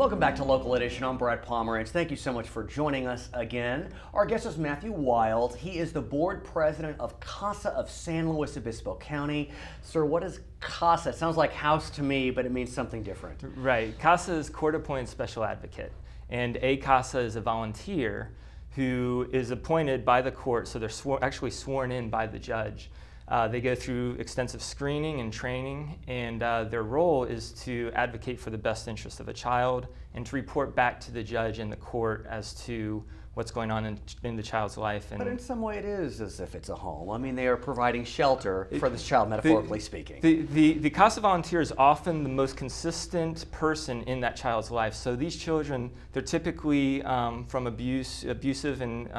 Welcome back to Local Edition. I'm Brad Pomerantz. Thank you so much for joining us again. Our guest is Matthew Wild. He is the board president of CASA of San Luis Obispo County. Sir, what is CASA? It sounds like house to me, but it means something different. Right. CASA is court-appointed special advocate, and a CASA is a volunteer who is appointed by the court, so they're actually sworn in by the judge. They go through extensive screening and training, and their role is to advocate for the best interest of a child and to report back to the judge in the court as to what's going on in the child's life. But in some way it is as if it's a home. I mean, they are providing shelter for this child, metaphorically speaking. The CASA volunteer is often the most consistent person in that child's life. So these children, they're typically from abusive, and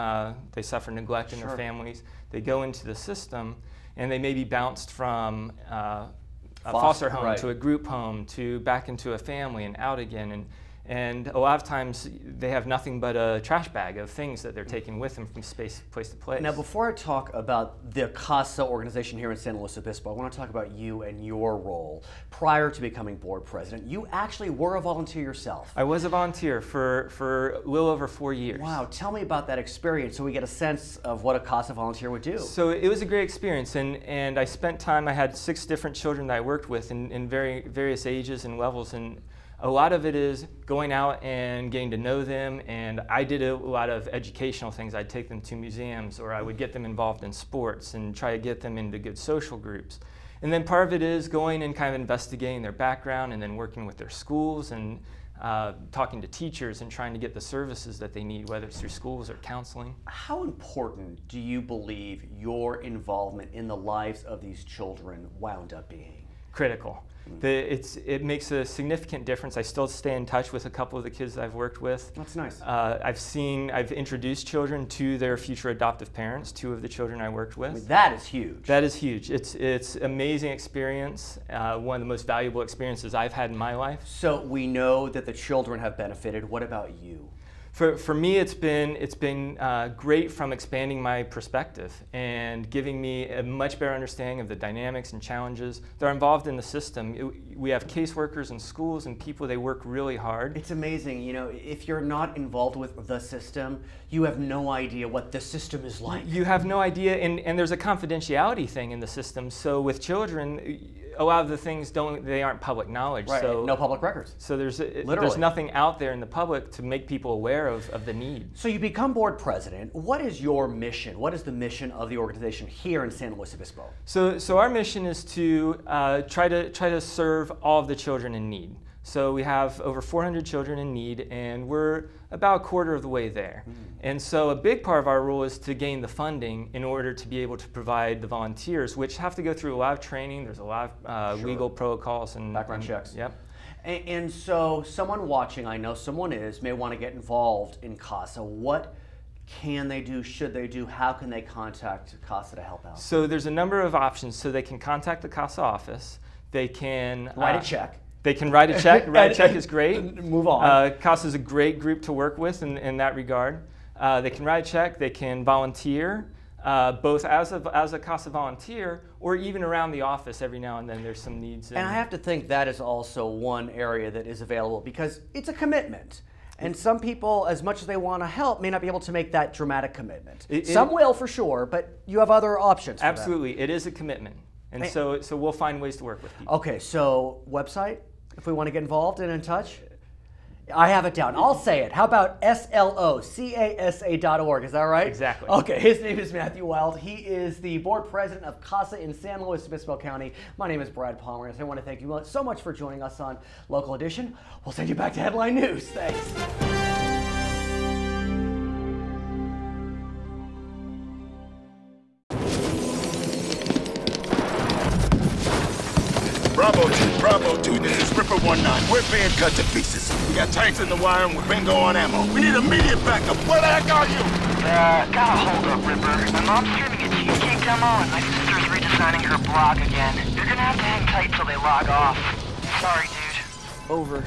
they suffer neglect in their families. They go into the system, and they may be bounced from a foster home to a group home to back into a family and out again. And a lot of times they have nothing but a trash bag of things that they're taking with them from place to place. Now, before I talk about the CASA organization here in San Luis Obispo, I want to talk about you and your role. Prior to becoming board president, you actually were a volunteer yourself. I was a volunteer for a little over 4 years. Wow, tell me about that experience so we get a sense of what a CASA volunteer would do. So it was a great experience, and I spent time, I had 6 different children that I worked with in various ages and levels, and a lot of it is going out and getting to know them, and I did a lot of educational things. I'd take them to museums, or I would get them involved in sports and try to get them into good social groups. And then part of it is going and kind of investigating their background and then working with their schools and talking to teachers and trying to get the services that they need, whether it's through schools or counseling. How important do you believe your involvement in the lives of these children wound up being? Critical. It makes a significant difference. I still stay in touch with a couple of the kids that I've worked with. That's nice. I've introduced children to their future adoptive parents, 2 of the children I worked with. I mean, that is huge. That is huge. It's amazing experience, one of the most valuable experiences I've had in my life. So we know that the children have benefited. What about you? For me, it's been great from expanding my perspective and giving me a much better understanding of the dynamics and challenges that are involved in the system. We have caseworkers in schools and people, they work really hard. It's amazing, you know, if you're not involved with the system, you have no idea what the system is like. You have no idea, and there's a confidentiality thing in the system. So with children, a lot of the things aren't public knowledge. Right, so no public records. So there's nothing out there in the public to make people aware of the need. So you become board president. What is your mission? What is the mission of the organization here in San Luis Obispo? So our mission is to try to serve all of the children in need. So we have over 400 children in need, and we're about a quarter of the way there. And so a big part of our role is to gain the funding in order to be able to provide the volunteers, which have to go through a lot of training. There's a lot of legal protocols and background checks. Yep. And so someone watching, I know someone may want to get involved in CASA. What can they do? Should they do? How can they contact CASA to help out? So there's a number of options. So they can contact the CASA office. They can write a check. They can write a check. Write a check is great. Move on. CASA is a great group to work with in that regard. They can write a check. They can volunteer, both as a CASA volunteer or even around the office. Every now and then there's some needs. And I have to think that is also one area that is available because it's a commitment. And some people, as much as they want to help, may not be able to make that dramatic commitment. Some will for sure, but you have other options for absolutely. It is a commitment. And so we'll find ways to work with people. Okay, so website, if we want to get involved and in touch? I have it down. I'll say it. How about slocasa.org? Is that right? Exactly. Okay, his name is Matthew Wild. He is the board president of CASA in San Luis Obispo County. My name is Brad Pomerantz. I want to thank you so much for joining us on Local Edition. We'll send you back to Headline News. Thanks. Bravo 2, this is Ripper 19. We're being cut to pieces. We got tanks in the wire and we're bingo on ammo. We need immediate backup. Where the heck are you? Got a hold up, Ripper. My mom's streaming a cheesecake demo and my sister's redesigning her blog again. You're gonna have to hang tight till they log off. Sorry, dude. Over.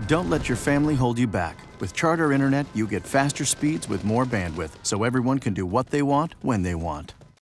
Don't let your family hold you back. With Charter Internet, you get faster speeds with more bandwidth, so everyone can do what they want, when they want.